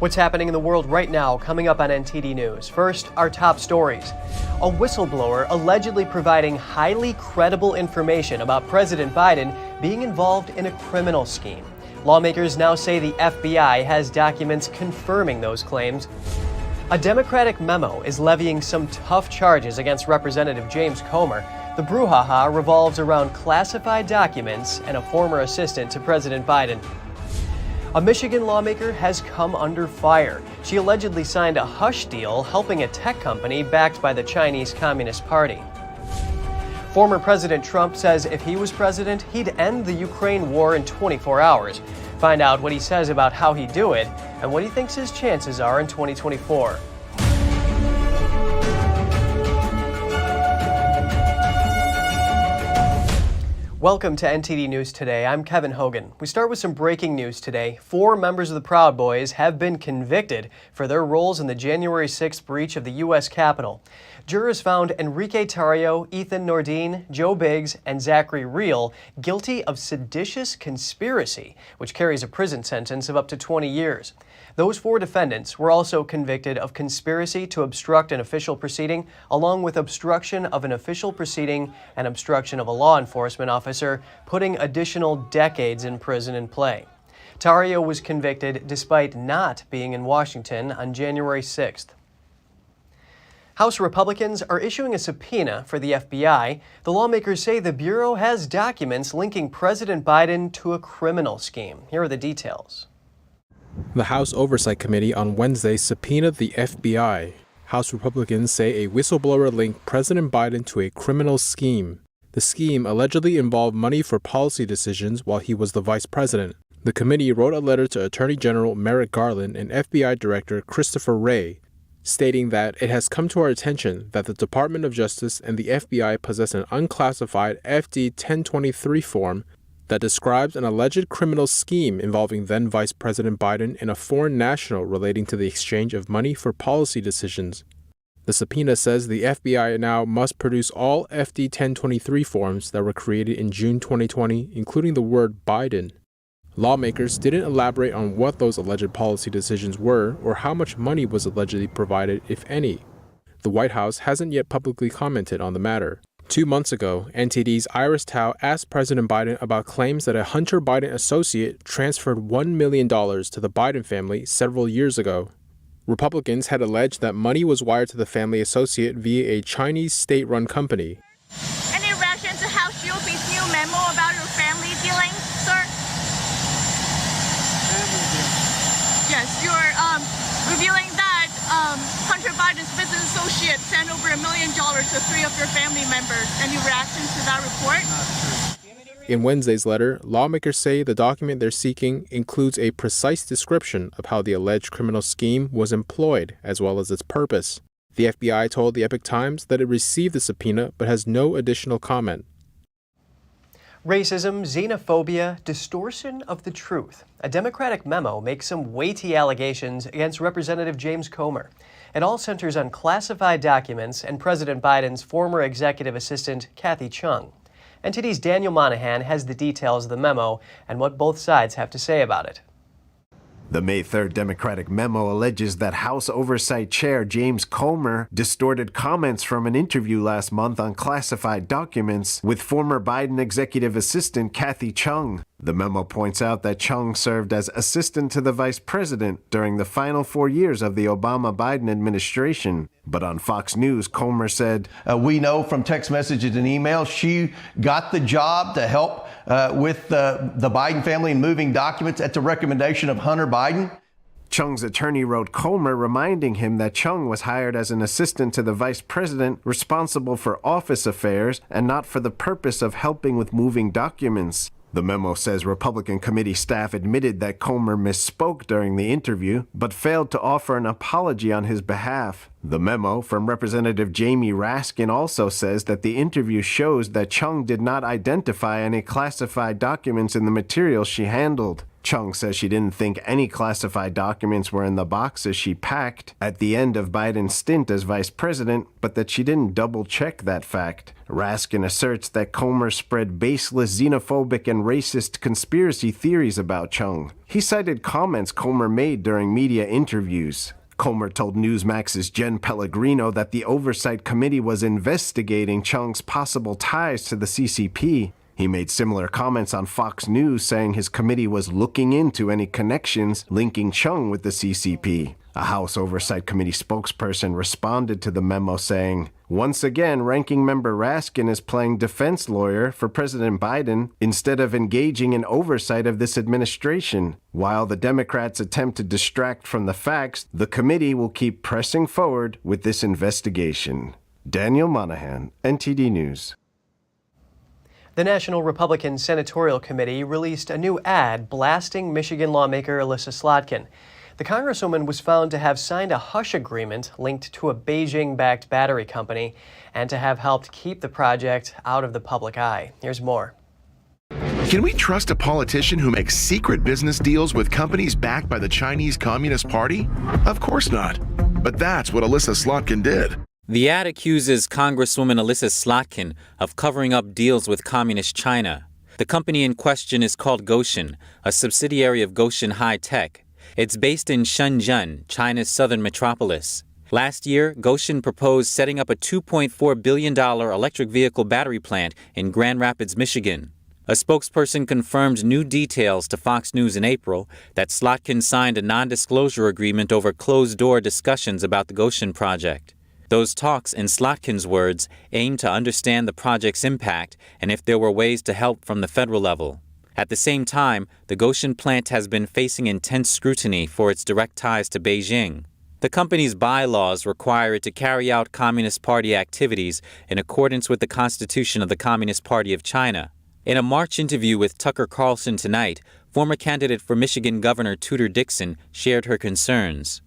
What's happening in the world right now, coming up on NTD News. First, our top stories. A whistleblower allegedly providing highly credible information about President Biden being involved in a criminal scheme. Lawmakers now say the FBI has documents confirming those claims. A Democratic memo is levying some tough charges against Representative James Comer. The brouhaha revolves around classified documents and a former assistant to President Biden. A Michigan lawmaker has come under fire. She allegedly signed a hush deal helping a tech company backed by the Chinese Communist Party. Former President Trump says if he was president, he'd end the Ukraine war in 24 hours. Find out what he says about how he'd do it and what he thinks his chances are in 2024. Welcome to NTD News Today. I'm Kevin Hogan. We start with some breaking news today. 4 members of the Proud Boys have been convicted for their roles in the January 6th breach of the U.S. Capitol. Jurors found Enrique Tarrio, Ethan Nordine, Joe Biggs, and Zachary Reel guilty of seditious conspiracy, which carries a prison sentence of up to 20 years. Those 4 defendants were also convicted of conspiracy to obstruct an official proceeding, along with obstruction of an official proceeding and obstruction of a law enforcement officer, putting additional decades in prison in play. Tarrio was convicted despite not being in Washington on January 6th. House Republicans are issuing a subpoena for the FBI. The lawmakers say the Bureau has documents linking President Biden to a criminal scheme. Here are the details. The House Oversight Committee on Wednesday subpoenaed the FBI. House Republicans say a whistleblower linked President Biden to a criminal scheme. The scheme allegedly involved money for policy decisions while he was the vice president. The committee wrote a letter to Attorney General Merrick Garland and FBI Director Christopher Wray, stating that it has come to our attention that the Department of Justice and the FBI possess an unclassified FD 1023 form that describes an alleged criminal scheme involving then Vice President Biden and a foreign national relating to the exchange of money for policy decisions. The subpoena says the FBI now must produce all FD 1023 forms that were created in June 2020, including the word Biden. Lawmakers didn't elaborate on what those alleged policy decisions were or how much money was allegedly provided, if any. The White House hasn't yet publicly commented on the matter. 2 months ago, NTD's Iris Tao asked President Biden about claims that a Hunter Biden associate transferred $1 million to the Biden family several years ago. Republicans had alleged that money was wired to the family associate via a Chinese state-run company. Any reaction to House GOP's new memo about your family dealings, sir? Yes, you're revealing that Hunter Biden's business associate sent over $1 million to 3 of your family members. Any reaction to that report? In Wednesday's letter, lawmakers say the document they're seeking includes a precise description of how the alleged criminal scheme was employed, as well as its purpose. The FBI told the Epoch Times that it received the subpoena but has no additional comment. Racism, xenophobia, distortion of the truth. A Democratic memo makes some weighty allegations against Representative James Comer. It all centers on classified documents and President Biden's former executive assistant, Kathy Chung. NTD's Daniel Monahan has the details of the memo and what both sides have to say about it. The May 3rd Democratic memo alleges that House Oversight Chair James Comer distorted comments from an interview last month on classified documents with former Biden executive assistant Kathy Chung. The memo points out that Chung served as assistant to the vice president during the final 4 years of the Obama-Biden administration. But on Fox News, Comer said, we know from text messages and emails she got the job to help with the Biden family in moving documents at the recommendation of Hunter Biden. Chung's attorney wrote Comer reminding him that Chung was hired as an assistant to the vice president responsible for office affairs and not for the purpose of helping with moving documents. The memo says Republican committee staff admitted that Comer misspoke during the interview, but failed to offer an apology on his behalf. The memo from Representative Jamie Raskin also says that the interview shows that Chung did not identify any classified documents in the materials she handled. Chung says she didn't think any classified documents were in the boxes she packed at the end of Biden's stint as vice president, but that she didn't double-check that fact. Raskin asserts that Comer spread baseless xenophobic and racist conspiracy theories about Chung. He cited comments Comer made during media interviews. Comer told Newsmax's Jen Pellegrino that the Oversight Committee was investigating Chung's possible ties to the CCP. He made similar comments on Fox News, saying his committee was looking into any connections linking Chung with the CCP. A House Oversight Committee spokesperson responded to the memo saying, "Once again, Ranking Member Raskin is playing defense lawyer for President Biden instead of engaging in oversight of this administration. While the Democrats attempt to distract from the facts, the committee will keep pressing forward with this investigation." Daniel Monahan, NTD News. The National Republican Senatorial Committee released a new ad blasting Michigan lawmaker Elissa Slotkin. The Congresswoman was found to have signed a hush agreement linked to a Beijing-backed battery company and to have helped keep the project out of the public eye. Here's more. Can we trust a politician who makes secret business deals with companies backed by the Chinese Communist Party? Of course not. But that's what Elissa Slotkin did. The ad accuses Congresswoman Elissa Slotkin of covering up deals with Communist China. The company in question is called Goshen, a subsidiary of Goshen High Tech. It's based in Shenzhen, China's southern metropolis. Last year, Goshen proposed setting up a $2.4 billion electric vehicle battery plant in Grand Rapids, Michigan. A spokesperson confirmed new details to Fox News in April that Slotkin signed a non-disclosure agreement over closed-door discussions about the Goshen project. Those talks, in Slotkin's words, aim to understand the project's impact and if there were ways to help from the federal level. At the same time, the Goshen plant has been facing intense scrutiny for its direct ties to Beijing. The company's bylaws require it to carry out Communist Party activities in accordance with the Constitution of the Communist Party of China. In a March interview with Tucker Carlson tonight, former candidate for Michigan Governor Tudor Dixon shared her concerns.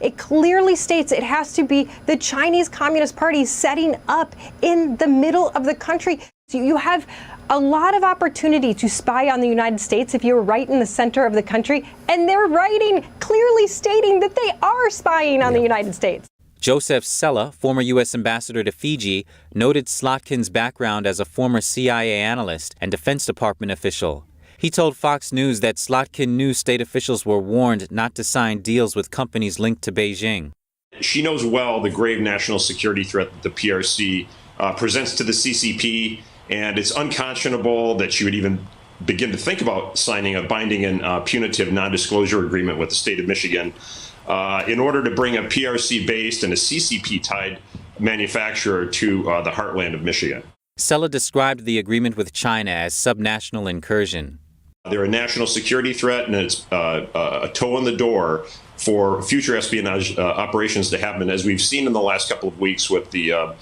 It clearly states it has to be the Chinese Communist Party setting up in the middle of the country. So you have a lot of opportunity to spy on the United States if you're right in the center of the country, and they're writing, clearly stating that they are spying on the United States. Joseph Sella, former U.S. ambassador to Fiji, noted Slotkin's background as a former CIA analyst and Defense Department official. He told Fox News that Slotkin knew state officials were warned not to sign deals with companies linked to Beijing. She knows well the grave national security threat that the PRC presents to the CCP, and it's unconscionable that she would even begin to think about signing a binding and punitive non-disclosure agreement with the state of Michigan in order to bring a PRC-based and a CCP-tied manufacturer to the heartland of Michigan. Sella described the agreement with China as subnational incursion. They're a national security threat, and it's a toe in the door for future espionage operations to happen, as we've seen in the last couple of weeks with the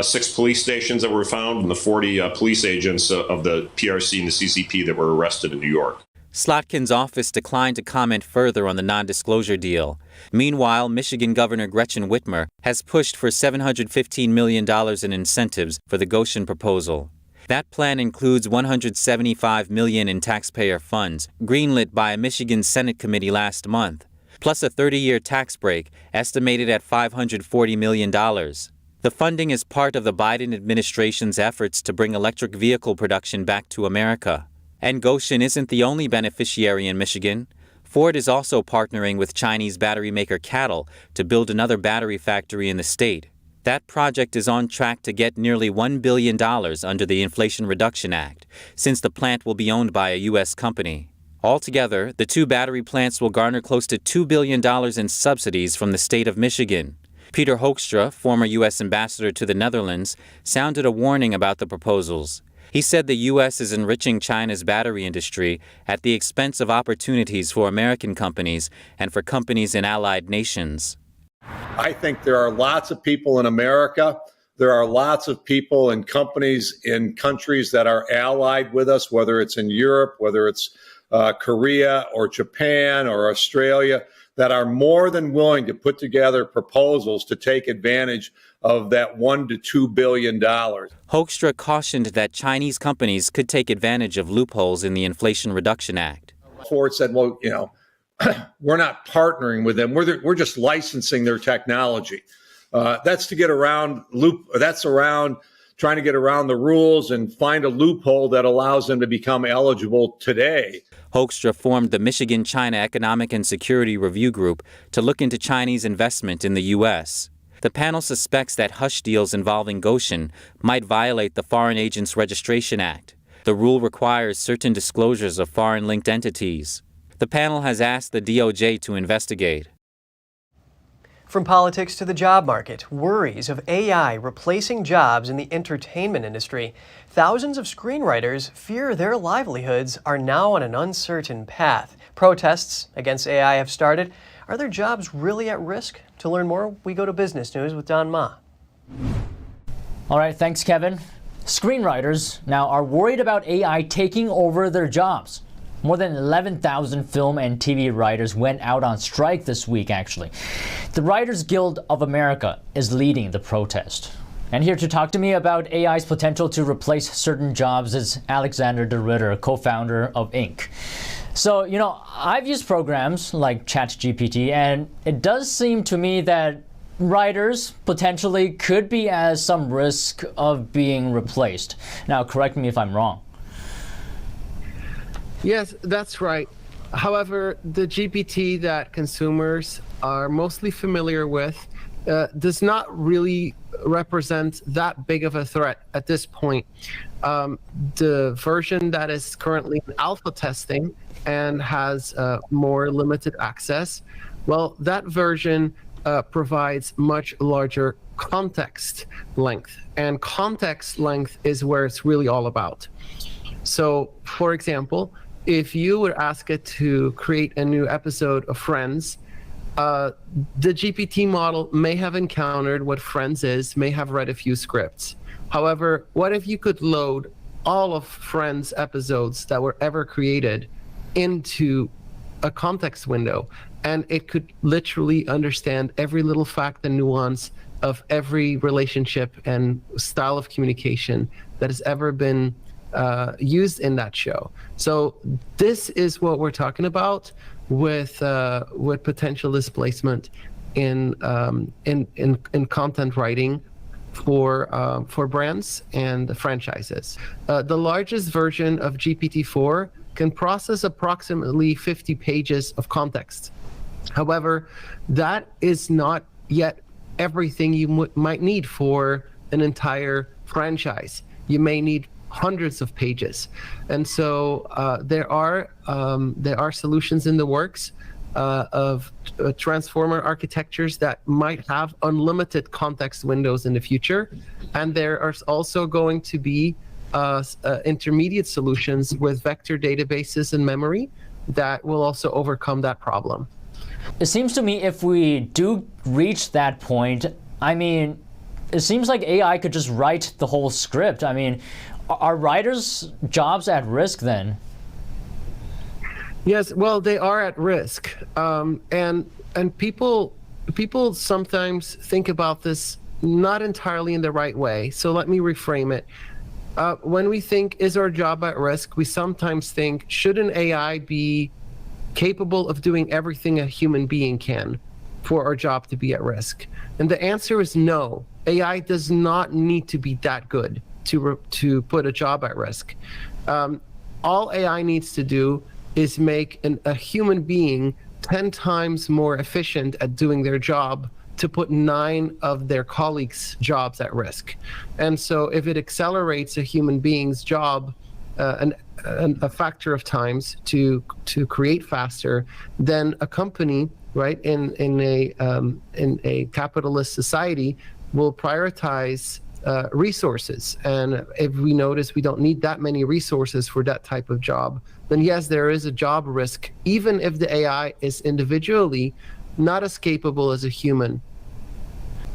6 police stations that were found and the 40 police agents of the PRC and the CCP that were arrested in New York. Slotkin's office declined to comment further on the non-disclosure deal. Meanwhile, Michigan Governor Gretchen Whitmer has pushed for $715 million in incentives for the Goshen proposal. That plan includes $175 million in taxpayer funds, greenlit by a Michigan Senate committee last month, plus a 30-year tax break estimated at $540 million. The funding is part of the Biden administration's efforts to bring electric vehicle production back to America. And Goshen isn't the only beneficiary in Michigan. Ford is also partnering with Chinese battery maker CATL to build another battery factory in the state. That project is on track to get nearly $1 billion under the Inflation Reduction Act, since the plant will be owned by a U.S. company. Altogether, the 2 battery plants will garner close to $2 billion in subsidies from the state of Michigan. Peter Hoekstra, former U.S. ambassador to the Netherlands, sounded a warning about the proposals. He said the U.S. is enriching China's battery industry at the expense of opportunities for American companies and for companies in allied nations. I think there are lots of people in America. There are lots of people and companies in countries that are allied with us, whether it's in Europe, whether it's Korea or Japan or Australia, that are more than willing to put together proposals to take advantage of that $1 to $2 billion. Hoekstra cautioned that Chinese companies could take advantage of loopholes in the Inflation Reduction Act. Ford said, well, we're not partnering with them. We're just licensing their technology. That's to get around trying to get around the rules and find a loophole that allows them to become eligible today. Hoekstra formed the Michigan-China Economic and Security Review Group to look into Chinese investment in the U.S. The panel suspects that hush deals involving Goshen might violate the Foreign Agents Registration Act. The rule requires certain disclosures of foreign-linked entities. The panel has asked the DOJ to investigate. From politics to the job market, worries of AI replacing jobs in the entertainment industry. Thousands of screenwriters fear their livelihoods are now on an uncertain path. Protests against AI have started. Are their jobs really at risk? To learn more, we go to Business News with Don Ma. All right, thanks, Kevin. Screenwriters now are worried about AI taking over their jobs. More than 11,000 film and TV writers went out on strike this week, actually. The Writers Guild of America is leading the protest. And here to talk to me about AI's potential to replace certain jobs is Alexander de Ritter, co-founder of Inc. So, I've used programs like ChatGPT, and it does seem to me that writers potentially could be at some risk of being replaced. Now, correct me if I'm wrong. Yes, that's right. However, the GPT that consumers are mostly familiar with does not really represent that big of a threat at this point. The version that is currently in alpha testing and has more limited access, well, that version provides much larger context length. And context length is where it's really all about. So, for example, if you would ask it to create a new episode of Friends, the GPT model may have encountered what Friends is, may have read a few scripts. However, what if you could load all of Friends episodes that were ever created into a context window, and it could literally understand every little fact and nuance of every relationship and style of communication that has ever been used in that show. So this is what we're talking about with potential displacement in content writing for brands and franchises. The largest version of GPT-4 can process approximately 50 pages of context. However, that is not yet everything you might need for an entire franchise. You may need hundreds of pages, and so there are solutions in the works of transformer architectures that might have unlimited context windows in the future, and there are also going to be intermediate solutions with vector databases and memory that will also overcome that problem. It seems to me if we do reach that point, it seems like AI could just write the whole script. Are writers' jobs at risk then? Yes, well, they are at risk, and people sometimes think about this not entirely in the right way. So let me reframe it. When we think, is our job at risk, we sometimes think, should an AI be capable of doing everything a human being can for our job to be at risk? And the answer is no. AI does not need to be that good to put a job at risk. All AI needs to do is make a human being 10 times more efficient at doing their job to put 9 of their colleagues' jobs at risk. And so if it accelerates a human being's job a factor of times to create faster, then a company, right, in a capitalist society will prioritize resources. And if we notice we don't need that many resources for that type of job, then yes, there is a job risk, even if the AI is individually not as capable as a human.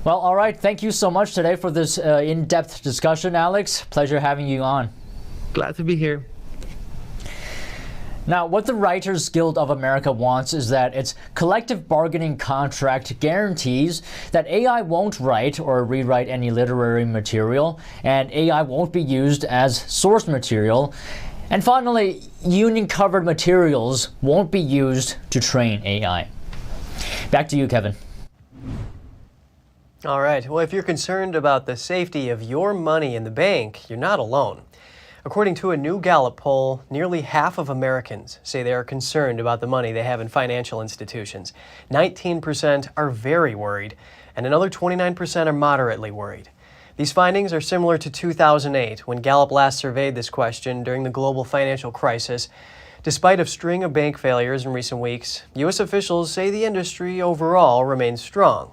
Well, all right. Thank you so much today for this in-depth discussion, Alex. Pleasure having you on. Glad to be here. Now, what the Writers Guild of America wants is that its collective bargaining contract guarantees that AI won't write or rewrite any literary material, and AI won't be used as source material. And finally, union-covered materials won't be used to train AI. Back to you, Kevin. All right. Well, if you're concerned about the safety of your money in the bank, you're not alone. According to a new Gallup poll, nearly half of Americans say they are concerned about the money they have in financial institutions. 19% are very worried, and another 29% are moderately worried. These findings are similar to 2008, when Gallup last surveyed this question during the global financial crisis. Despite a string of bank failures in recent weeks, U.S. officials say the industry overall remains strong.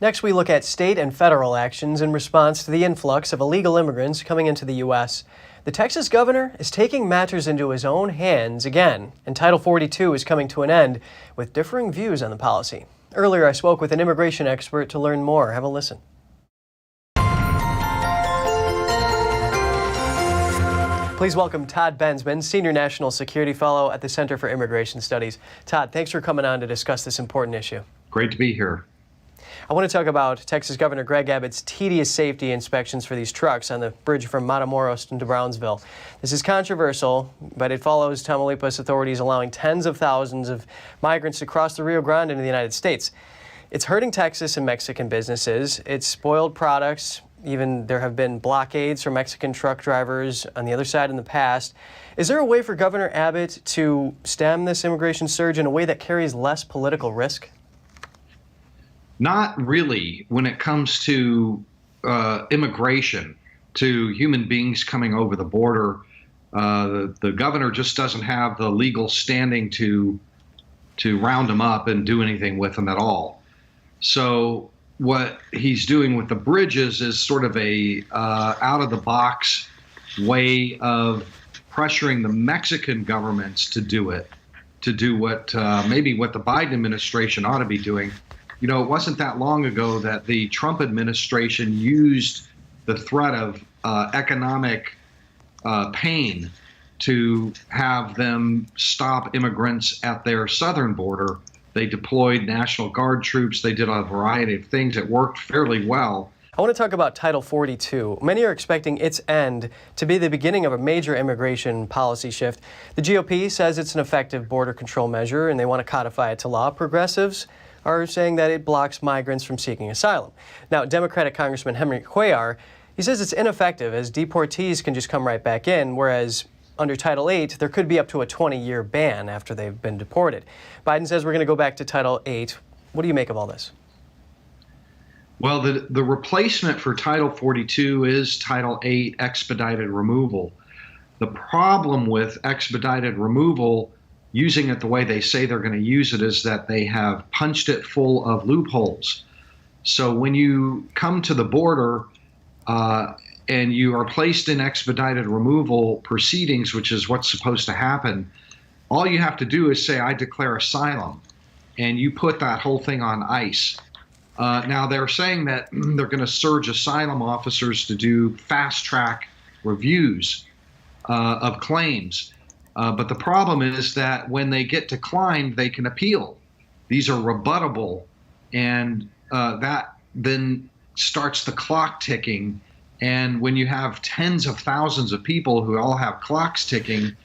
Next, we look at state and federal actions in response to the influx of illegal immigrants coming into the U.S. The Texas governor is taking matters into his own hands again, and Title 42 is coming to an end with differing views on the policy. Earlier, I spoke with an immigration expert to learn more. Have a listen. Please welcome Todd Bensman, Senior National Security Fellow at the Center for Immigration Studies. Todd, thanks for coming on to discuss this important issue. Great to be here. I want to talk about Texas Governor Greg Abbott's tedious safety inspections for these trucks on the bridge from Matamoros into Brownsville. This is controversial, but it follows Tamaulipas authorities allowing tens of thousands of migrants to cross the Rio Grande into the United States. It's hurting Texas and Mexican businesses. It's spoiled products. Even there have been blockades for Mexican truck drivers on the other side in the past. Is there a way for Governor Abbott to stem this immigration surge in a way that carries less political risk? Not really when it comes to immigration, to human beings coming over the border. The governor just doesn't have the legal standing to round them up and do anything with them at all. So what he's doing with the bridges is sort of a out-of-the-box way of pressuring the Mexican governments to do it, to do what maybe what the Biden administration ought to be doing. You know, it wasn't that long ago that the Trump administration used the threat of economic pain to have them stop immigrants at their southern border. They deployed National Guard troops. They did a variety of things. It worked fairly well. I want to talk about Title 42. Many are expecting its end to be the beginning of a major immigration policy shift. The GOP says it's an effective border control measure, and they want to codify it to law. Progressives are saying that it blocks migrants from seeking asylum. Now, Democratic Congressman Henry Cuellar, he says it's ineffective as deportees can just come right back in, whereas under Title 8, there could be up to a 20-year ban after they've been deported. Biden says we're going to go back to Title 8. What do you make of all this? Well, the replacement for Title 42 is Title 8 expedited removal. The problem with expedited removal, using it the way they say they're going to use it, is that they have punched it full of loopholes. So when you come to the border and you are placed in expedited removal proceedings, which is what's supposed to happen, all you have to do is say, I declare asylum, and you put that whole thing on ice. Now, they're saying that they're going to surge asylum officers to do fast-track reviews of claims. But the problem is that when they get declined, they can appeal. These are rebuttable, and that then starts the clock ticking. And when you have tens of thousands of people who all have clocks ticking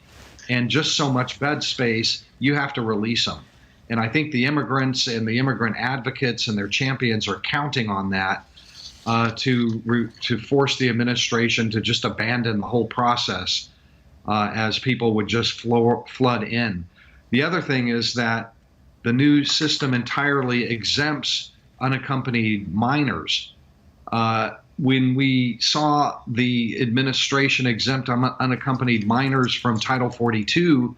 and just so much bed space, you have to release them. And I think the immigrants and the immigrant advocates and their champions are counting on that to force the administration to just abandon the whole process as people would just flood in. The other thing is that the new system entirely exempts unaccompanied minors. When we saw the administration exempt unaccompanied minors from Title 42,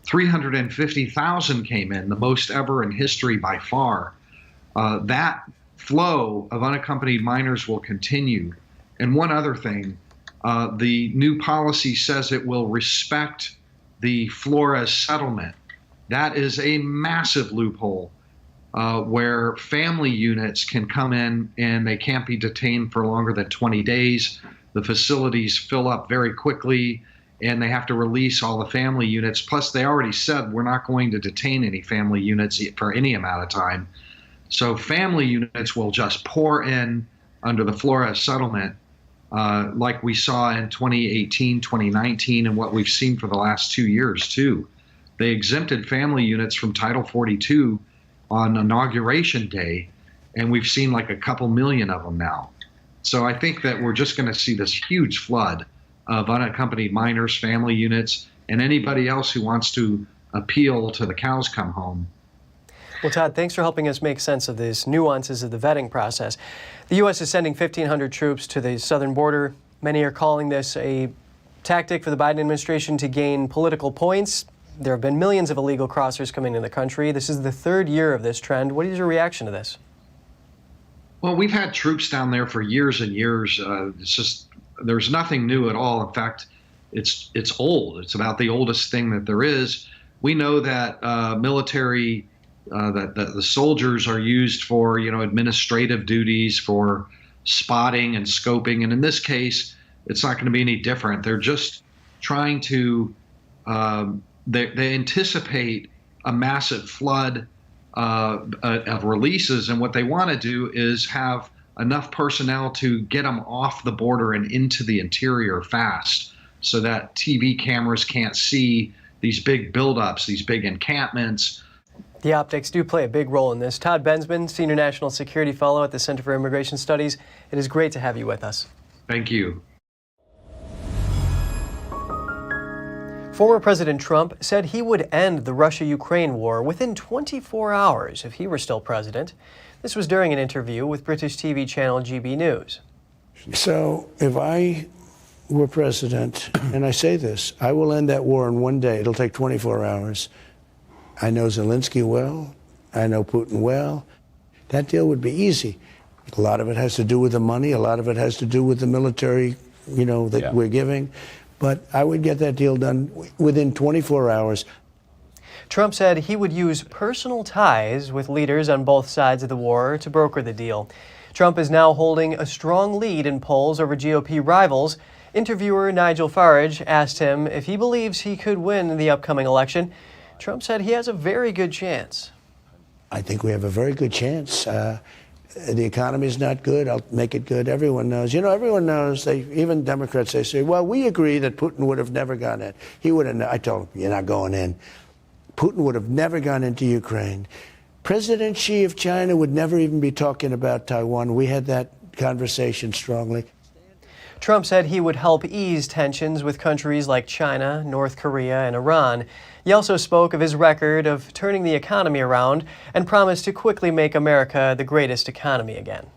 350,000 came in, the most ever in history by far. That flow of unaccompanied minors will continue. And one other thing, the new policy says it will respect the Flores settlement. That is a massive loophole. where family units can come in and they can't be detained for longer than 20 days. The facilities fill up very quickly and they have to release all the family units. Plus, they already said we're not going to detain any family units for any amount of time. So family units will just pour in under the Flores settlement, like we saw in 2018, 2019, and what we've seen for the last 2 years, too. They exempted family units from Title 42 on Inauguration Day, and we've seen like a couple million of them now. So I think that we're just going to see this huge flood of unaccompanied minors, family units, and anybody else who wants to appeal to the cows come home. Well, Todd, thanks for helping us make sense of these nuances of the vetting process. The U.S. is sending 1,500 troops to the southern border. Many are calling this a tactic for the Biden administration to gain political points. There have been millions of illegal crossers coming into the country. This is the third year of this trend. What is your reaction to this? Well, we've had troops down there for years and years. It's just, there's nothing new at all. In fact, it's old. It's about the oldest thing that there is. We know that military, that the soldiers are used for, administrative duties, for spotting and scoping. And in this case, it's not going to be any different. They're just trying to, they anticipate a massive flood of releases, and what they want to do is have enough personnel to get them off the border and into the interior fast, so that TV cameras can't see these big buildups, these big encampments. The optics do play a big role in this. Todd Bensman, Senior National Security Fellow at the Center for Immigration Studies, it is great to have you with us. Thank you. Former President Trump said he would end the Russia-Ukraine war within 24 hours if he were still president. This was during an interview with British TV channel GB News. So if I were president, and I say this, I will end that war in one day. It'll take 24 hours. I know Zelensky well. I know Putin well. That deal would be easy. A lot of it has to do with the money. A lot of it has to do with the military, that we're giving. But I would get that deal done within 24 hours. Trump said he would use personal ties with leaders on both sides of the war to broker the deal. Trump is now holding a strong lead in polls over GOP rivals. Interviewer Nigel Farage asked him if he believes he could win the upcoming election. Trump said he has a very good chance. I think we have a very good chance. The economy is not good. I'll make it good. Everyone knows. Everyone knows. Even Democrats, they say, well, we agree that Putin would have never gone in. He would have. I told him, you're not going in. Putin would have never gone into Ukraine. President Xi of China would never even be talking about Taiwan. We had that conversation strongly. Trump said he would help ease tensions with countries like China, North Korea, and Iran. He also spoke of his record of turning the economy around and promised to quickly make America the greatest economy again.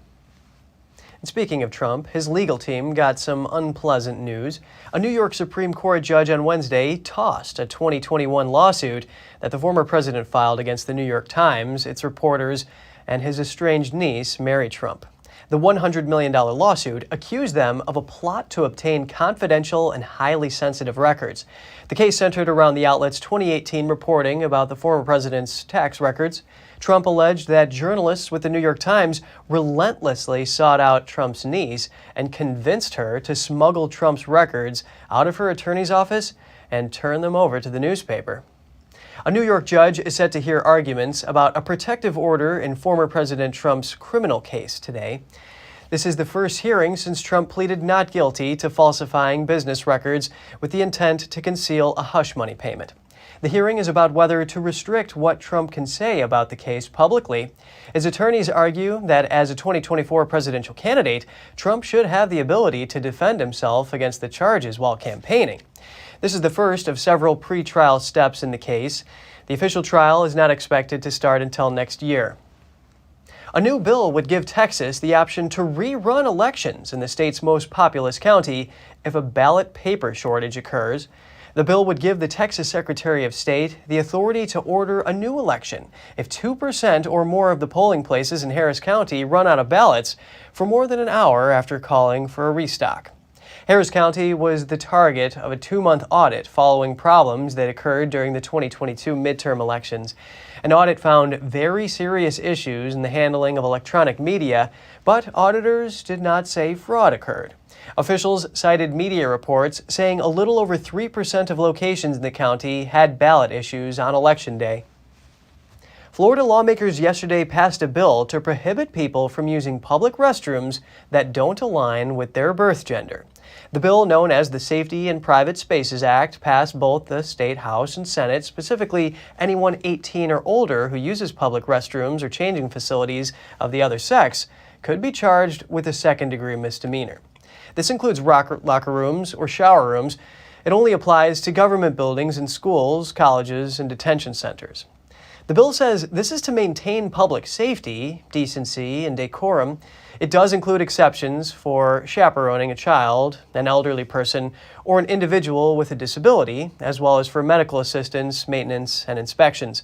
And speaking of Trump, his legal team got some unpleasant news. A New York Supreme Court judge on Wednesday tossed a 2021 lawsuit that the former president filed against the New York Times, its reporters, and his estranged niece, Mary Trump. The $100 million lawsuit accused them of a plot to obtain confidential and highly sensitive records. The case centered around the outlet's 2018 reporting about the former president's tax records. Trump alleged that journalists with the New York Times relentlessly sought out Trump's niece and convinced her to smuggle Trump's records out of her attorney's office and turn them over to the newspaper. A New York judge is set to hear arguments about a protective order in former President Trump's criminal case today. This is the first hearing since Trump pleaded not guilty to falsifying business records with the intent to conceal a hush money payment. The hearing is about whether to restrict what Trump can say about the case publicly. His attorneys argue that as a 2024 presidential candidate, Trump should have the ability to defend himself against the charges while campaigning. This is the first of several pre-trial steps in the case. The official trial is not expected to start until next year. A new bill would give Texas the option to rerun elections in the state's most populous county if a ballot paper shortage occurs. The bill would give the Texas Secretary of State the authority to order a new election if 2% or more of the polling places in Harris County run out of ballots for more than an hour after calling for a restock. Harris County was the target of a 2-month audit following problems that occurred during the 2022 midterm elections. An audit found very serious issues in the handling of electronic media, but auditors did not say fraud occurred. Officials cited media reports saying a little over 3% of locations in the county had ballot issues on Election Day. Florida lawmakers yesterday passed a bill to prohibit people from using public restrooms that don't align with their birth gender. The bill, known as the Safety in Private Spaces Act, passed both the State House and Senate. Specifically, anyone 18 or older who uses public restrooms or changing facilities of the other sex could be charged with a second-degree misdemeanor. This includes locker rooms or shower rooms. It only applies to government buildings and schools, colleges, and detention centers. The bill says this is to maintain public safety, decency, and decorum. It does include exceptions for chaperoning a child, an elderly person, or an individual with a disability, as well as for medical assistance, maintenance, and inspections.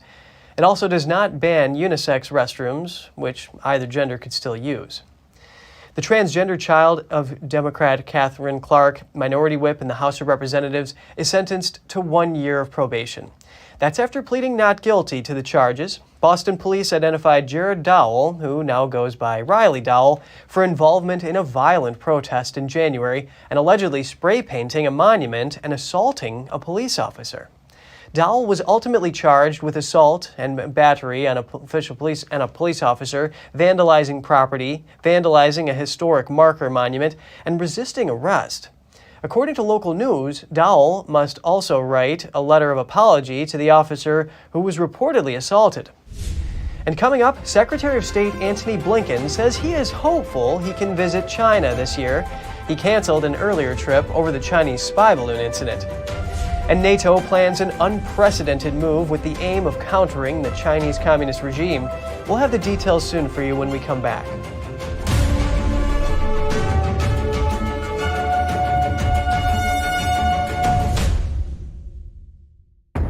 It also does not ban unisex restrooms, which either gender could still use. The transgender child of Democrat Catherine Clark, minority whip in the House of Representatives, is sentenced to 1 year of probation. That's after pleading not guilty to the charges. Boston police identified Jared Dowell, who now goes by Riley Dowell, for involvement in a violent protest in January and allegedly spray painting a monument and assaulting a police officer. Dowell was ultimately charged with assault and battery on a police officer, vandalizing property, vandalizing a historic marker monument, and resisting arrest. According to local news, Dowell must also write a letter of apology to the officer who was reportedly assaulted. And coming up, Secretary of State Antony Blinken says he is hopeful he can visit China this year. He canceled an earlier trip over the Chinese spy balloon incident. And NATO plans an unprecedented move with the aim of countering the Chinese communist regime. We'll have the details soon for you when we come back.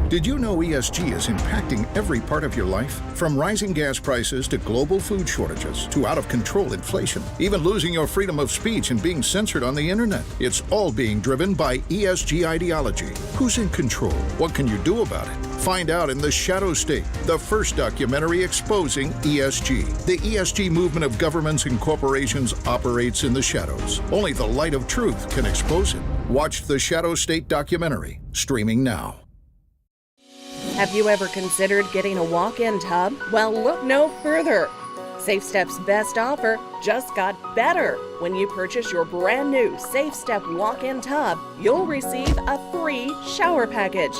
Did you know ESG is impacting every part of your life? From rising gas prices to global food shortages to out-of-control inflation, even losing your freedom of speech and being censored on the internet. It's all being driven by ESG ideology. Who's in control? What can you do about it? Find out in The Shadow State, the first documentary exposing ESG. The ESG movement of governments and corporations operates in the shadows. Only the light of truth can expose it. Watch The Shadow State documentary, streaming now. Have you ever considered getting a walk-in tub? Well, look no further. SafeStep's best offer just got better. When you purchase your brand new SafeStep walk-in tub, you'll receive a free shower package.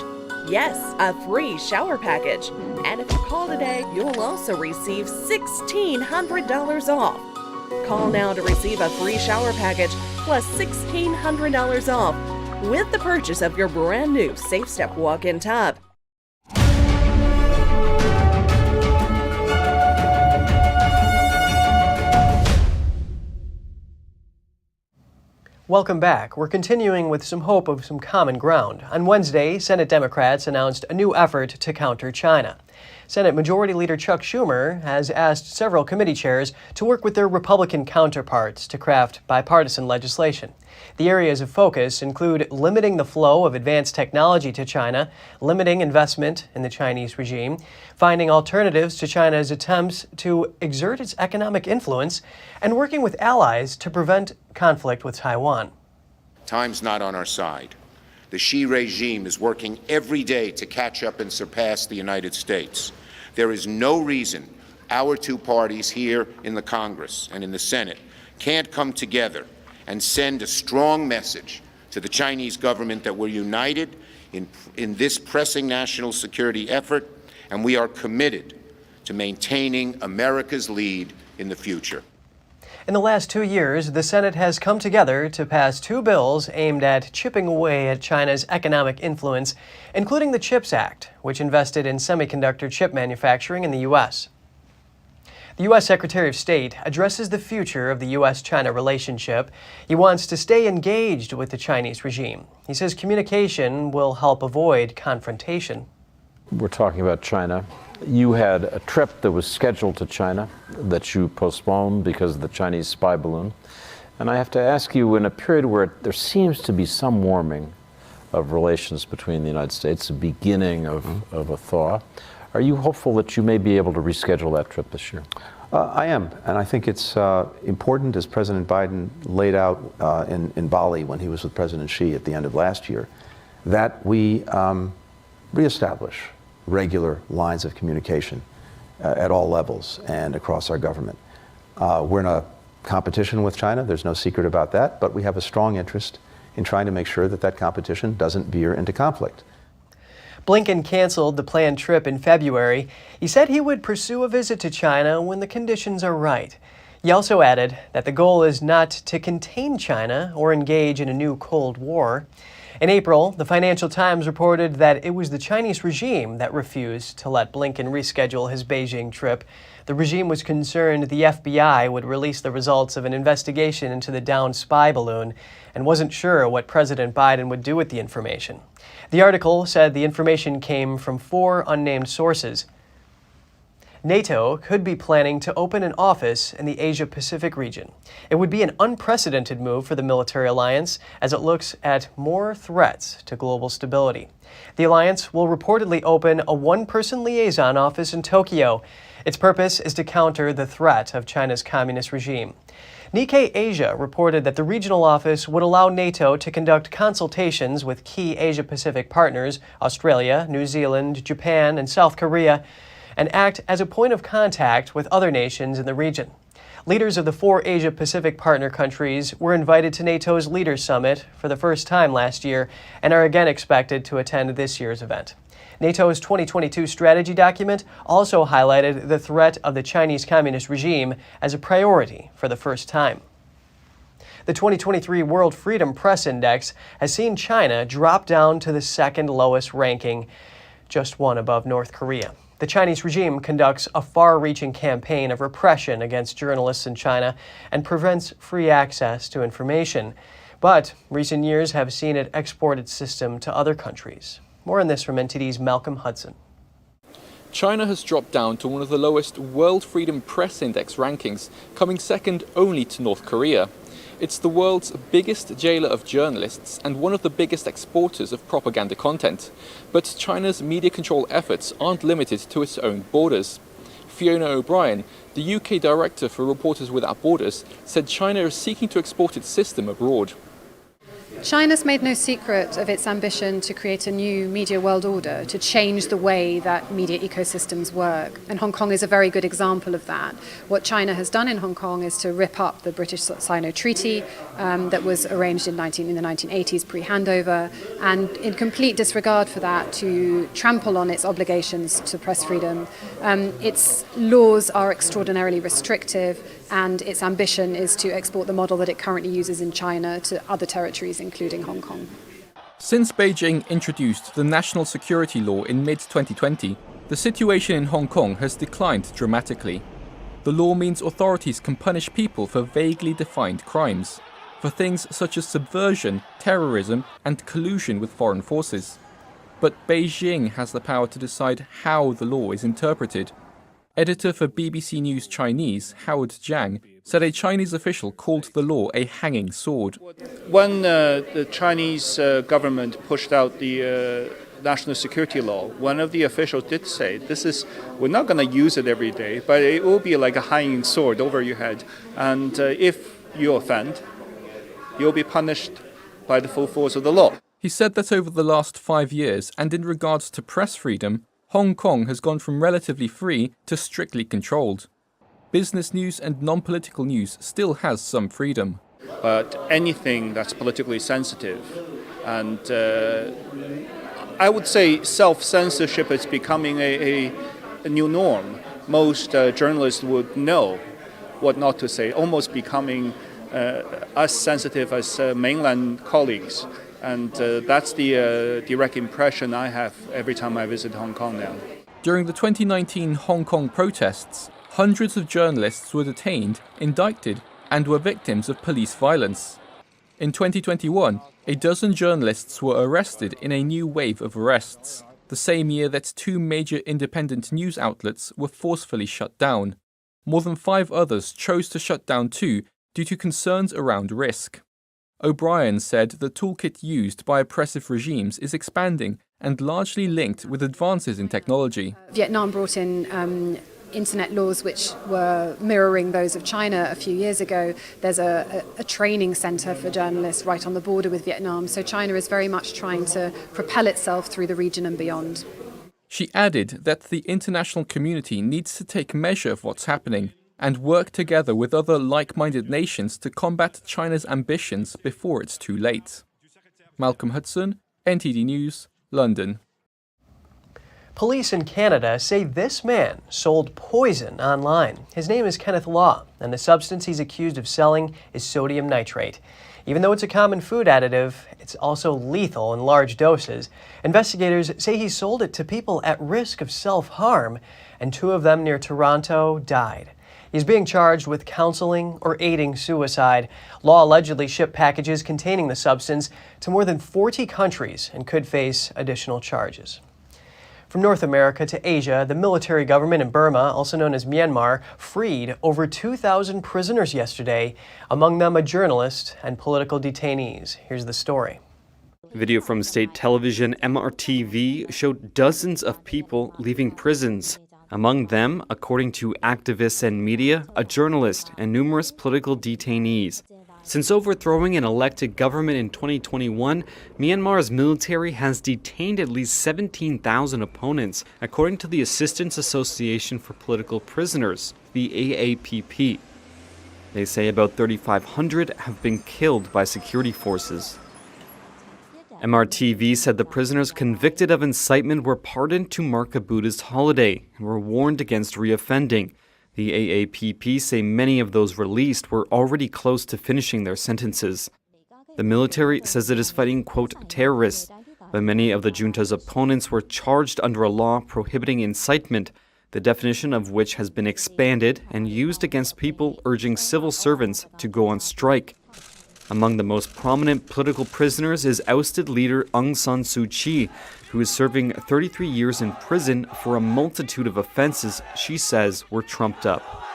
Yes, a free shower package. And if you call today, you'll also receive $1,600 off. Call now to receive a free shower package plus $1,600 off with the purchase of your brand new SafeStep walk-in tub. Welcome back. We're continuing with some hope of some common ground. On Wednesday, Senate Democrats announced a new effort to counter China. Senate Majority Leader Chuck Schumer has asked several committee chairs to work with their Republican counterparts to craft bipartisan legislation. The areas of focus include limiting the flow of advanced technology to China, limiting investment in the Chinese regime, finding alternatives to China's attempts to exert its economic influence, and working with allies to prevent conflict with Taiwan. Time's not on our side. The Xi regime is working every day to catch up and surpass the United States. There is no reason our two parties here in the Congress and in the Senate can't come together and send a strong message to the Chinese government that we're united in this pressing national security effort, and we are committed to maintaining America's lead in the future. In the last 2 years, the Senate has come together to pass 2 bills aimed at chipping away at China's economic influence, including the CHIPS Act, which invested in semiconductor chip manufacturing in the U.S. The U.S. Secretary of State addresses the future of the U.S.-China relationship. He wants to stay engaged with the Chinese regime. He says communication will help avoid confrontation. We're talking about China. You had a trip that was scheduled to China that you postponed because of the Chinese spy balloon. And I have to ask you, in a period where there seems to be some warming of relations between the United States, the beginning of a thaw, Are you hopeful that you may be able to reschedule that trip this year? I am, and I think it's important, as President Biden laid out in Bali when he was with President Xi at the end of last year, that we reestablish regular lines of communication at all levels and across our government. We're in a competition with China, there's no secret about that, but we have a strong interest in trying to make sure that that competition doesn't veer into conflict. Blinken canceled the planned trip in February. He said he would pursue a visit to China when the conditions are right. He also added that the goal is not to contain China or engage in a new Cold War. In April, the Financial Times reported that it was the Chinese regime that refused to let Blinken reschedule his Beijing trip. The regime was concerned the FBI would release the results of an investigation into the downed spy balloon and wasn't sure what President Biden would do with the information. The article said the information came from 4 unnamed sources. NATO could be planning to open an office in the Asia-Pacific region. It would be an unprecedented move for the military alliance as it looks at more threats to global stability. The alliance will reportedly open a one-person liaison office in Tokyo. Its purpose is to counter the threat of China's communist regime. Nikkei Asia reported that the regional office would allow NATO to conduct consultations with key Asia-Pacific partners, Australia, New Zealand, Japan, and South Korea, and act as a point of contact with other nations in the region. Leaders of the 4 Asia-Pacific partner countries were invited to NATO's Leaders Summit for the first time last year and are again expected to attend this year's event. NATO's 2022 strategy document also highlighted the threat of the Chinese Communist regime as a priority for the first time. The 2023 World Freedom Press Index has seen China drop down to the second lowest ranking, just one above North Korea. The Chinese regime conducts a far-reaching campaign of repression against journalists in China and prevents free access to information. But recent years have seen it export its system to other countries. More on this from NTD's Malcolm Hudson. China has dropped down to one of the lowest World Freedom Press Index rankings, coming second only to North Korea. It's the world's biggest jailer of journalists and one of the biggest exporters of propaganda content. But China's media control efforts aren't limited to its own borders. Fiona O'Brien, the UK director for Reporters Without Borders, said China is seeking to export its system abroad. China's made no secret of its ambition to create a new media world order, to change the way that media ecosystems work. And Hong Kong is a very good example of that. What China has done in Hong Kong is to rip up the British-Sino Treaty that was arranged in the 1980s pre-handover, and in complete disregard for that, to trample on its obligations to press freedom. Its laws are extraordinarily restrictive, and its ambition is to export the model that it currently uses in China to other territories, including Hong Kong. Since Beijing introduced the national security law in mid-2020, the situation in Hong Kong has declined dramatically. The law means authorities can punish people for vaguely defined crimes, for things such as subversion, terrorism, and collusion with foreign forces. But Beijing has the power to decide how the law is interpreted. Editor for BBC News Chinese, Howard Jiang, said a Chinese official called the law a hanging sword. When the Chinese government pushed out the national security law, one of the officials did say, we're not going to use it every day, but it will be like a hanging sword over your head. And if you offend, you'll be punished by the full force of the law. He said that over the last 5 years, and in regards to press freedom, Hong Kong has gone from relatively free to strictly controlled. Business news and non-political news still has some freedom. But anything that's politically sensitive, and I would say self-censorship is becoming a new norm. Most journalists would know what not to say, almost becoming as sensitive as mainland colleagues. And that's the direct impression I have every time I visit Hong Kong now. During the 2019 Hong Kong protests, hundreds of journalists were detained, indicted, and were victims of police violence. In 2021, a dozen journalists were arrested in a new wave of arrests, the same year that 2 major independent news outlets were forcefully shut down. More than 5 others chose to shut down too due to concerns around risk. O'Brien said the toolkit used by oppressive regimes is expanding and largely linked with advances in technology. Vietnam brought in internet laws which were mirroring those of China a few years ago. There's a training center for journalists right on the border with Vietnam, so China is very much trying to propel itself through the region and beyond. She added that the international community needs to take measure of what's happening and work together with other like-minded nations to combat China's ambitions before it's too late. Malcolm Hudson, NTD News, London. Police in Canada say this man sold poison online. His name is Kenneth Law, and the substance he's accused of selling is sodium nitrate. Even though it's a common food additive, it's also lethal in large doses. Investigators say he sold it to people at risk of self-harm, and 2 of them near Toronto died. He's being charged with counseling or aiding suicide. Law allegedly shipped packages containing the substance to more than 40 countries and could face additional charges. From North America to Asia, the military government in Burma, also known as Myanmar, freed over 2,000 prisoners yesterday, among them a journalist and political detainees. Here's the story. Video from state television MRTV showed dozens of people leaving prisons. Among them, according to activists and media, a journalist and numerous political detainees. Since overthrowing an elected government in 2021, Myanmar's military has detained at least 17,000 opponents, according to the Assistance Association for Political Prisoners, the AAPP. They say about 3,500 have been killed by security forces. MRTV said the prisoners convicted of incitement were pardoned to mark a Buddhist holiday and were warned against reoffending. The AAPP say many of those released were already close to finishing their sentences. The military says it is fighting, quote, terrorists, but many of the junta's opponents were charged under a law prohibiting incitement, the definition of which has been expanded and used against people urging civil servants to go on strike. Among the most prominent political prisoners is ousted leader Aung San Suu Kyi, who is serving 33 years in prison for a multitude of offenses she says were trumped up.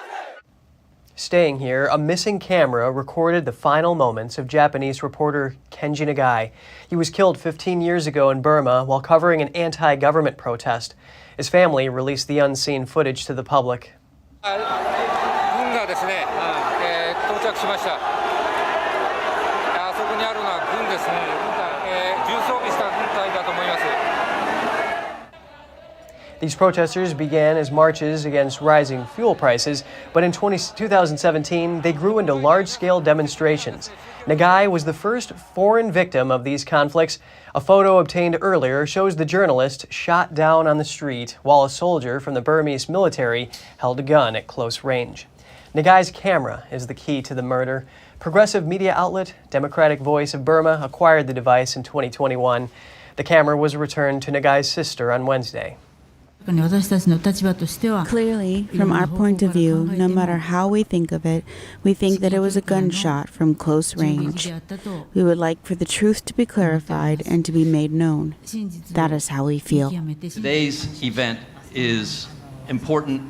Staying here, a missing camera recorded the final moments of Japanese reporter Kenji Nagai. He was killed 15 years ago in Burma while covering an anti-government protest. His family released the unseen footage to the public. These protesters began as marches against rising fuel prices, but in 2017, they grew into large-scale demonstrations. Nagai was the first foreign victim of these conflicts. A photo obtained earlier shows the journalist shot down on the street while a soldier from the Burmese military held a gun at close range. Nagai's camera is the key to the murder. Progressive media outlet Democratic Voice of Burma acquired the device in 2021. The camera was returned to Nagai's sister on Wednesday. Clearly, from our point of view, no matter how we think of it, we think that it was a gunshot from close range. We would like for the truth to be clarified and to be made known. That is how we feel. Today's event is important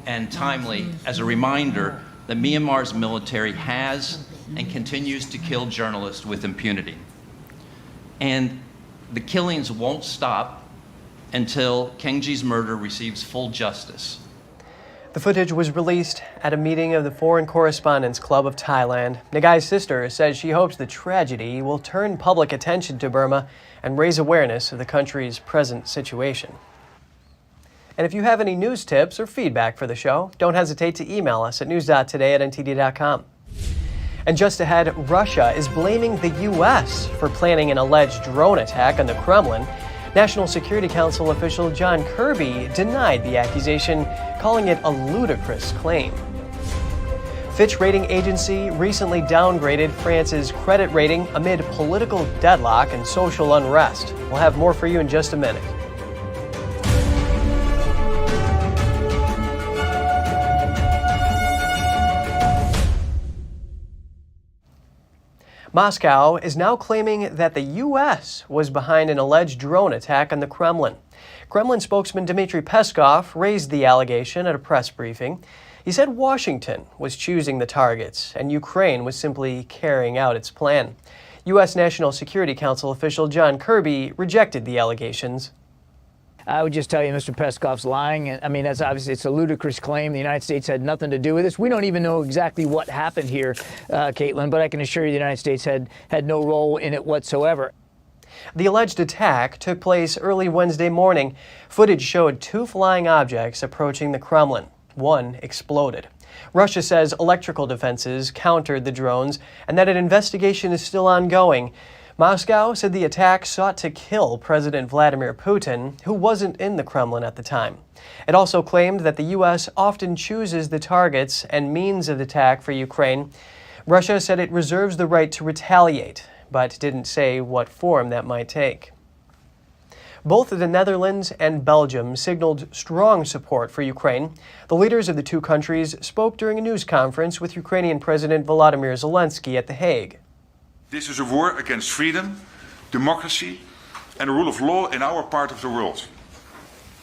and timely as a reminder that Myanmar's military has and continues to kill journalists with impunity. And the killings won't stop until Kenji's murder receives full justice. The footage was released at a meeting of the Foreign Correspondents Club of Thailand. Nagai's sister says she hopes the tragedy will turn public attention to Burma and raise awareness of the country's present situation. And if you have any news tips or feedback for the show, don't hesitate to email us at news.today@ntd.com. And just ahead, Russia is blaming the U.S. for planning an alleged drone attack on the Kremlin. National Security Council official John Kirby denied the accusation, calling it a ludicrous claim. Fitch rating agency recently downgraded France's credit rating amid political deadlock and social unrest. We'll have more for you in just a minute. Moscow is now claiming that the U.S. was behind an alleged drone attack on the Kremlin. Kremlin spokesman Dmitry Peskov raised the allegation at a press briefing. He said Washington was choosing the targets and Ukraine was simply carrying out its plan. U.S. National Security Council official John Kirby rejected the allegations. I would just tell you Mr. Peskov's lying. I mean, that's obviously, it's a ludicrous claim. The United States had nothing to do with this. We don't even know exactly what happened here, Caitlin, but I can assure you the United States had no role in it whatsoever. The alleged attack took place early Wednesday morning. Footage showed 2 flying objects approaching the Kremlin. One exploded. Russia says electrical defenses countered the drones and that an investigation is still ongoing. Moscow said the attack sought to kill President Vladimir Putin, who wasn't in the Kremlin at the time. It also claimed that the U.S. often chooses the targets and means of attack for Ukraine. Russia said it reserves the right to retaliate, but didn't say what form that might take. Both the Netherlands and Belgium signaled strong support for Ukraine. The leaders of the 2 countries spoke during a news conference with Ukrainian President Volodymyr Zelensky at The Hague. This is a war against freedom, democracy, and the rule of law in our part of the world.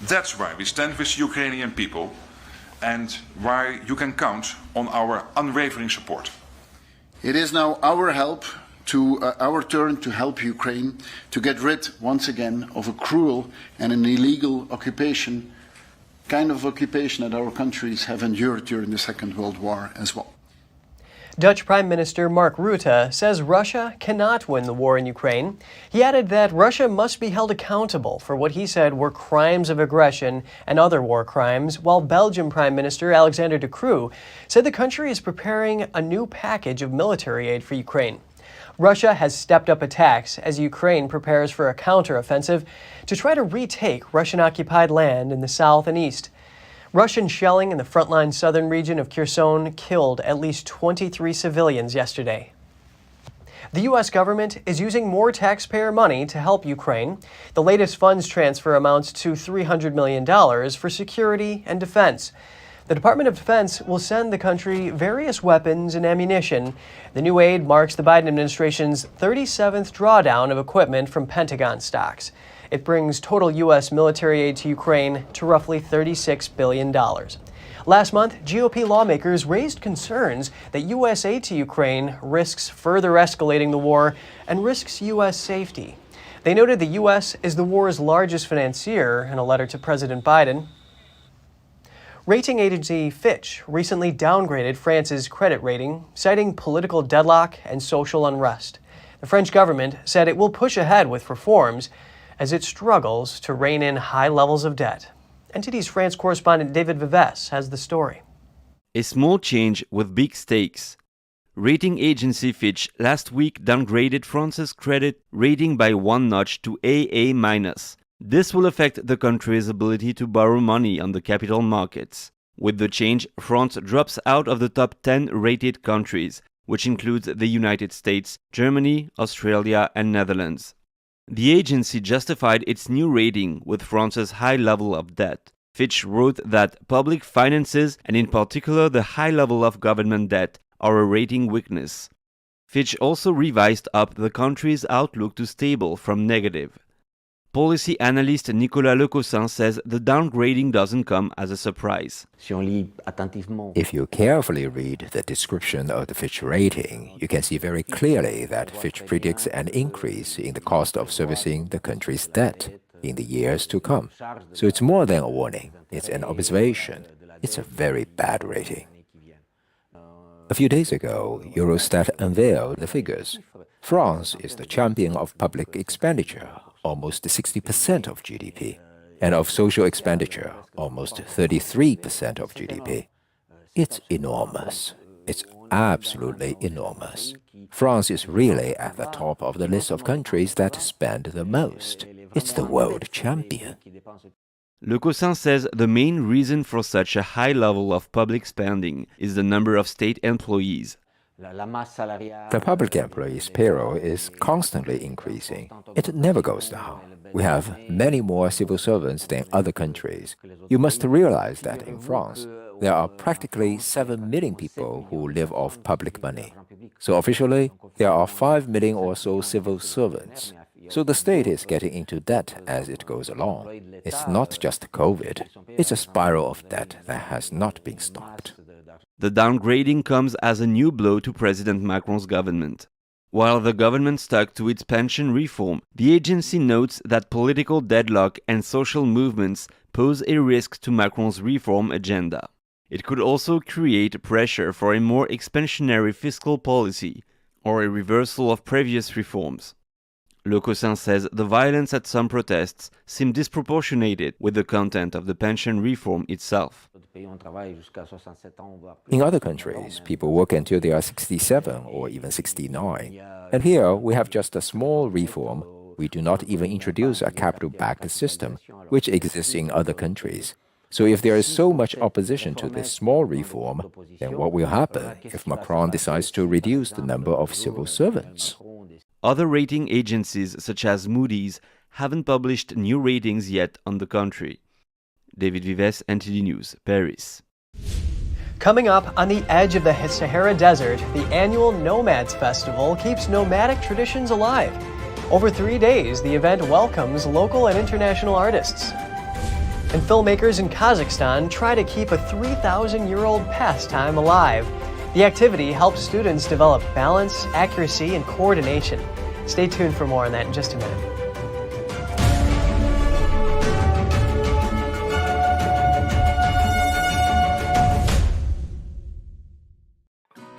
That's why we stand with the Ukrainian people and why you can count on our unwavering support. It is now our turn to help Ukraine to get rid once again of a cruel and an illegal occupation, kind of occupation that our countries have endured during the Second World War as well. Dutch Prime Minister Mark Rutte says Russia cannot win the war in Ukraine. He added that Russia must be held accountable for what he said were crimes of aggression and other war crimes, while Belgian Prime Minister Alexander De Croo said the country is preparing a new package of military aid for Ukraine. Russia has stepped up attacks as Ukraine prepares for a counteroffensive to try to retake Russian-occupied land in the south and east. Russian shelling in the frontline southern region of Kherson killed at least 23 civilians yesterday. The U.S. government is using more taxpayer money to help Ukraine. The latest funds transfer amounts to $300 million for security and defense. The Department of Defense will send the country various weapons and ammunition. The new aid marks the Biden administration's 37th drawdown of equipment from Pentagon stocks. It brings total U.S. military aid to Ukraine to roughly $36 billion. Last month, GOP lawmakers raised concerns that U.S. aid to Ukraine risks further escalating the war and risks U.S. safety. They noted the U.S. is the war's largest financier in a letter to President Biden. Rating agency Fitch recently downgraded France's credit rating, citing political deadlock and social unrest. The French government said it will push ahead with reforms as it struggles to rein in high levels of debt. NTD's France correspondent David Vives has the story. A small change with big stakes. Rating agency Fitch last week downgraded France's credit rating by 1 notch to AA-. This will affect the country's ability to borrow money on the capital markets. With the change, France drops out of the top 10 rated countries, which includes the United States, Germany, Australia, and Netherlands. The agency justified its new rating with France's high level of debt. Fitch wrote that public finances, and in particular the high level of government debt, are a rating weakness. Fitch also revised up the country's outlook to stable from negative. Policy analyst Nicolas Lecossin says the downgrading doesn't come as a surprise. If you carefully read the description of the Fitch rating, you can see very clearly that Fitch predicts an increase in the cost of servicing the country's debt in the years to come. So it's more than a warning, it's an observation. It's a very bad rating. A few days ago, Eurostat unveiled the figures. France is the champion of public expenditure, almost 60% of GDP, and of social expenditure, almost 33% of GDP. It's enormous. It's absolutely enormous. France is really at the top of the list of countries that spend the most. It's the world champion. Lecossin says the main reason for such a high level of public spending is the number of state employees. The public employees' payroll is constantly increasing. It never goes down. We have many more civil servants than other countries. You must realize that in France, there are practically 7 million people who live off public money. So officially, there are 5 million or so civil servants. So the state is getting into debt as it goes along. It's not just COVID. It's a spiral of debt that has not been stopped. The downgrading comes as a new blow to President Macron's government. While the government stuck to its pension reform, the agency notes that political deadlock and social movements pose a risk to Macron's reform agenda. It could also create pressure for a more expansionary fiscal policy or a reversal of previous reforms. Le Cossin says the violence at some protests seemed disproportionate with the content of the pension reform itself. In other countries, people work until they are 67 or even 69. And here, we have just a small reform. We do not even introduce a capital-backed system, which exists in other countries. So if there is so much opposition to this small reform, then what will happen if Macron decides to reduce the number of civil servants? Other rating agencies such as Moody's haven't published new ratings yet on the country. David Vives, NTD News, Paris. Coming up, on the edge of the Sahara Desert, the annual Nomads Festival keeps nomadic traditions alive. Over 3 days, the event welcomes local and international artists. And filmmakers in Kazakhstan try to keep a 3,000-year-old pastime alive. The activity helps students develop balance, accuracy, and coordination. Stay tuned for more on that in just a minute.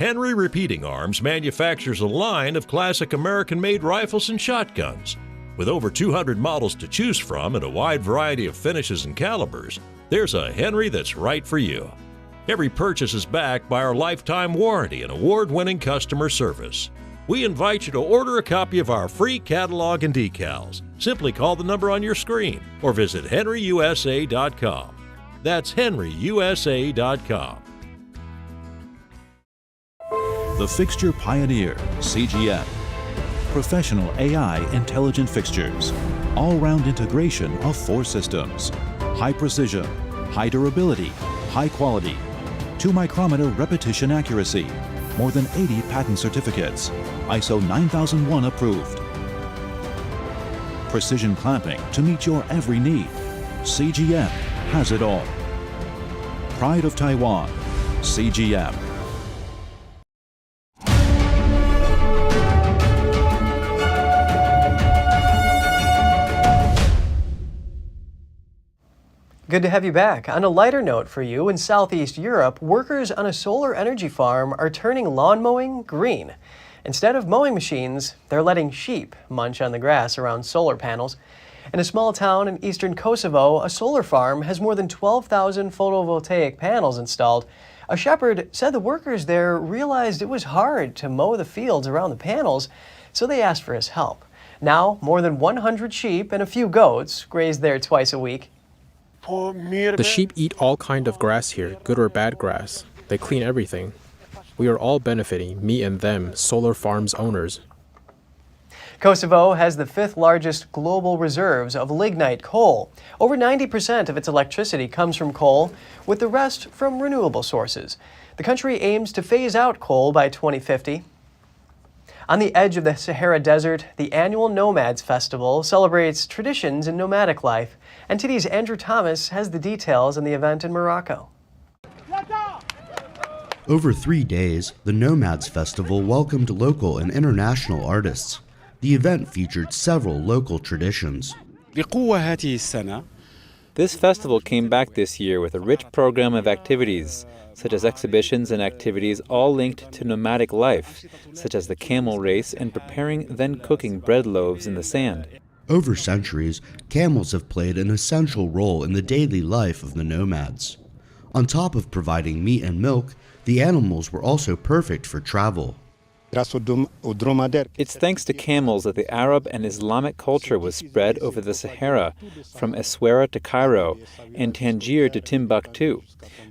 Henry Repeating Arms manufactures a line of classic American-made rifles and shotguns. With over 200 models to choose from and a wide variety of finishes and calibers, there's a Henry that's right for you. Every purchase is backed by our lifetime warranty and award-winning customer service. We invite you to order a copy of our free catalog and decals. Simply call the number on your screen or visit henryusa.com. That's henryusa.com. The Fixture Pioneer, CGM. Professional AI intelligent fixtures. All-round integration of 4 systems. High precision, high durability, high quality. 2-micrometer repetition accuracy. More than 80 patent certificates. ISO 9001 approved. Precision clamping to meet your every need. CGM has it all. Pride of Taiwan, CGM. Good to have you back. On a lighter note for you, in Southeast Europe, workers on a solar energy farm are turning lawn mowing green. Instead of mowing machines, they're letting sheep munch on the grass around solar panels. In a small town in eastern Kosovo, a solar farm has more than 12,000 photovoltaic panels installed. A shepherd said the workers there realized it was hard to mow the fields around the panels, so they asked for his help. Now, more than 100 sheep and a few goats graze there twice a week. The sheep eat all kind of grass here, good or bad grass. They clean everything. We are all benefiting, me and them, solar farms owners. Kosovo has the 5th largest global reserves of lignite coal. Over 90% of its electricity comes from coal, with the rest from renewable sources. The country aims to phase out coal by 2050. On the edge of the Sahara Desert, the annual Nomads Festival celebrates traditions in nomadic life. NTD's Andrew Thomas has the details on the event in Morocco. Over 3 days, the Nomads Festival welcomed local and international artists. The event featured several local traditions. This festival came back this year with a rich program of activities, such as exhibitions and activities all linked to nomadic life, such as the camel race and preparing then cooking bread loaves in the sand. Over centuries, camels have played an essential role in the daily life of the nomads. On top of providing meat and milk, the animals were also perfect for travel. It's thanks to camels that the Arab and Islamic culture was spread over the Sahara, from Essaouira to Cairo, and Tangier to Timbuktu.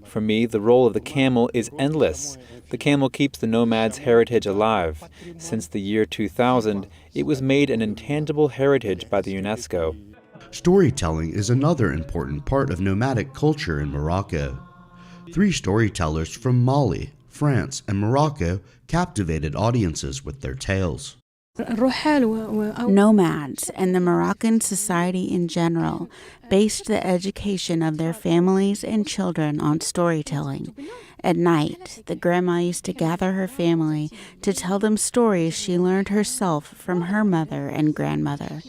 For me, the role of the camel is endless. The camel keeps the nomad's heritage alive. Since the year 2000, it was made an intangible heritage by the UNESCO. Storytelling is another important part of nomadic culture in Morocco. 3 storytellers from Mali, France, and Morocco captivated audiences with their tales. Nomads and the Moroccan society in general based the education of their families and children on storytelling. At night, the grandma used to gather her family to tell them stories she learned herself from her mother and grandmother.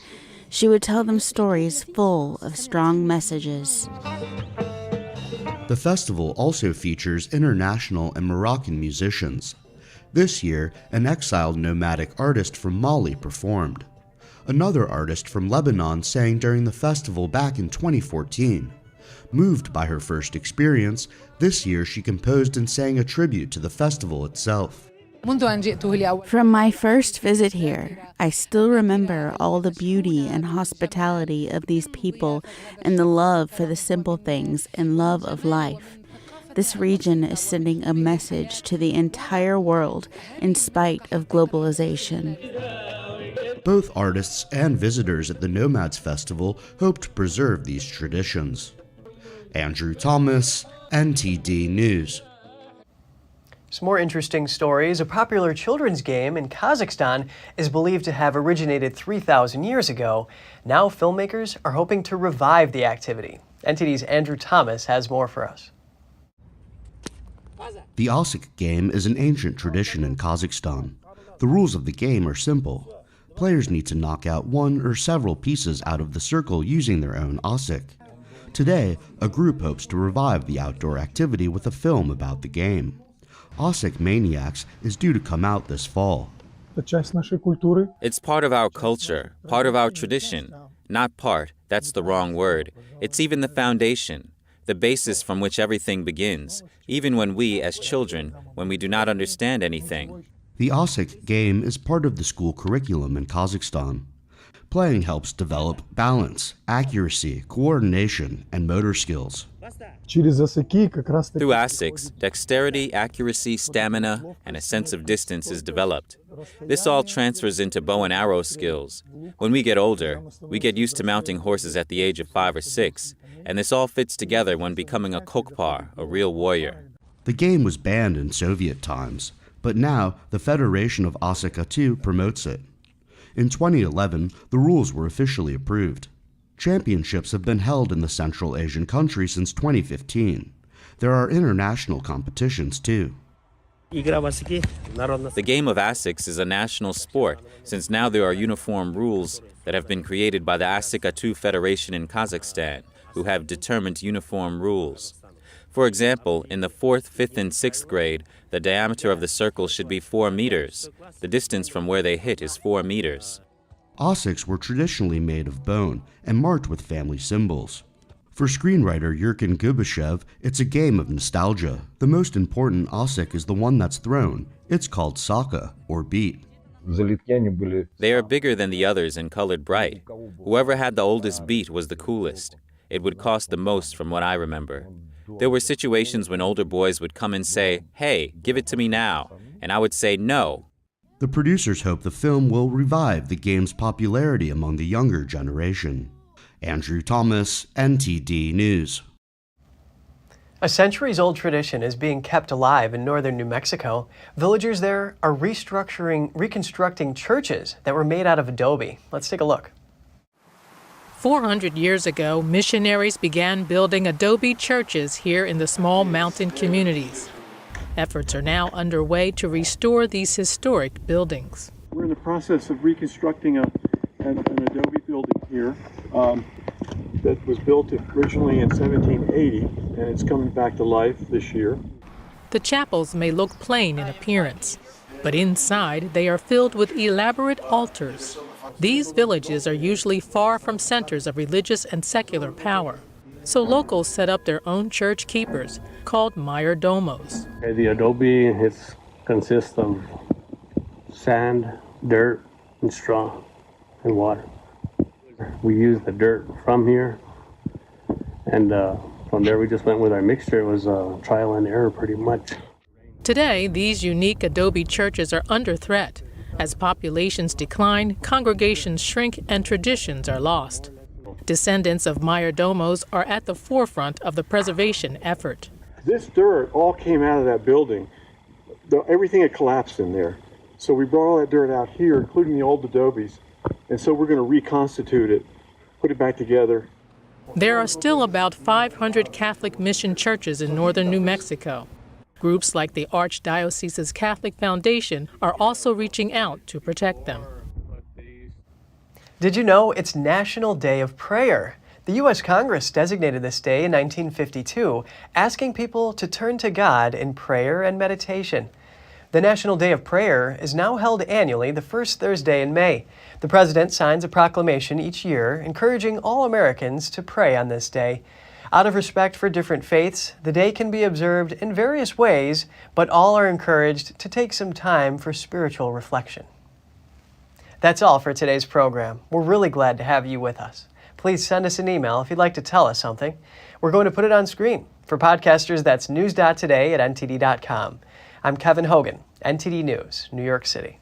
She would tell them stories full of strong messages. The festival also features international and Moroccan musicians. This year, an exiled nomadic artist from Mali performed. Another artist from Lebanon sang during the festival back in 2014. Moved by her first experience, this year she composed and sang a tribute to the festival itself. From my first visit here, I still remember all the beauty and hospitality of these people and the love for the simple things and love of life. This region is sending a message to the entire world in spite of globalization. Both artists and visitors at the Nomads Festival hope to preserve these traditions. Andrew Thomas, NTD News. Some more interesting stories. A popular children's game in Kazakhstan is believed to have originated 3,000 years ago. Now filmmakers are hoping to revive the activity. NTD's Andrew Thomas has more for us. The Osik game is an ancient tradition in Kazakhstan. The rules of the game are simple. Players need to knock out one or several pieces out of the circle using their own Osik. Today, a group hopes to revive the outdoor activity with a film about the game. Osik Maniacs is due to come out this fall. It's part of our culture, part of our tradition. Not part, that's the wrong word. It's even the foundation, the basis from which everything begins, even when we, as children, when we do not understand anything. The Osik game is part of the school curriculum in Kazakhstan. Playing helps develop balance, accuracy, coordination, and motor skills. Through ASICs, dexterity, accuracy, stamina, and a sense of distance is developed. This all transfers into bow and arrow skills. When we get older, we get used to mounting horses at the age of 5 or 6, and this all fits together when becoming a kokpar, a real warrior. The game was banned in Soviet times, but now the Federation of Osaka II promotes it. In 2011, the rules were officially approved. Championships have been held in the Central Asian country since 2015. There are international competitions too. The game of ASICs is a national sport, since now there are uniform rules that have been created by the ASIC-A2 Federation in Kazakhstan, who have determined uniform rules. For example, in the 4th, 5th, and 6th grade, the diameter of the circle should be 4 meters. The distance from where they hit is 4 meters. Osiks were traditionally made of bone and marked with family symbols. For screenwriter Yurkin Gubashev, it's a game of nostalgia. The most important Osik is the one that's thrown. It's called Saka, or beat. They are bigger than the others and colored bright. Whoever had the oldest beat was the coolest. It would cost the most from what I remember. There were situations when older boys would come and say, "Hey, give it to me now," and I would say no. The producers hope the film will revive the game's popularity among the younger generation. Andrew Thomas, NTD News. A centuries-old tradition is being kept alive in northern New Mexico. Villagers there are reconstructing churches that were made out of Adobe. Let's take a look. 400 years ago, missionaries began building adobe churches here in the small mountain communities. Efforts are now underway to restore these historic buildings. We're in the process of reconstructing an adobe building here that was built originally in 1780, and it's coming back to life this year. The chapels may look plain in appearance, but inside they are filled with elaborate altars. These villages are usually far from centers of religious and secular power, so locals set up their own church keepers, called mayordomos. The adobe consists of sand, dirt, and straw, and water. We use the dirt from here, and from there we just went with our mixture. It was trial and error pretty much. Today, these unique adobe churches are under threat. As populations decline, congregations shrink, and traditions are lost. Descendants of mayordomos are at the forefront of the preservation effort. This dirt all came out of that building. Everything had collapsed in there. So we brought all that dirt out here, including the old adobes. And so we're going to reconstitute it, put it back together. There are still about 500 Catholic mission churches in northern New Mexico. Groups like the Archdiocese's Catholic Foundation are also reaching out to protect them. Did you know it's National Day of Prayer? The U.S. Congress designated this day in 1952, asking people to turn to God in prayer and meditation. The National Day of Prayer is now held annually the first Thursday in May. The President signs a proclamation each year encouraging all Americans to pray on this day. Out of respect for different faiths, the day can be observed in various ways, but all are encouraged to take some time for spiritual reflection. That's all for today's program. We're really glad to have you with us. Please send us an email if you'd like to tell us something. We're going to put it on screen. For podcasters, that's news.today@ntd.com. I'm Kevin Hogan, NTD News, New York City.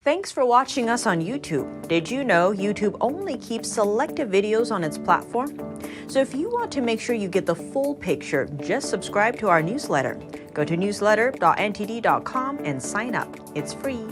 Thanks for watching us on YouTube. Did you know YouTube only keeps selective videos on its platform? So if you want to make sure you get the full picture, just subscribe to our newsletter. Go to newsletter.ntd.com and sign up. It's free.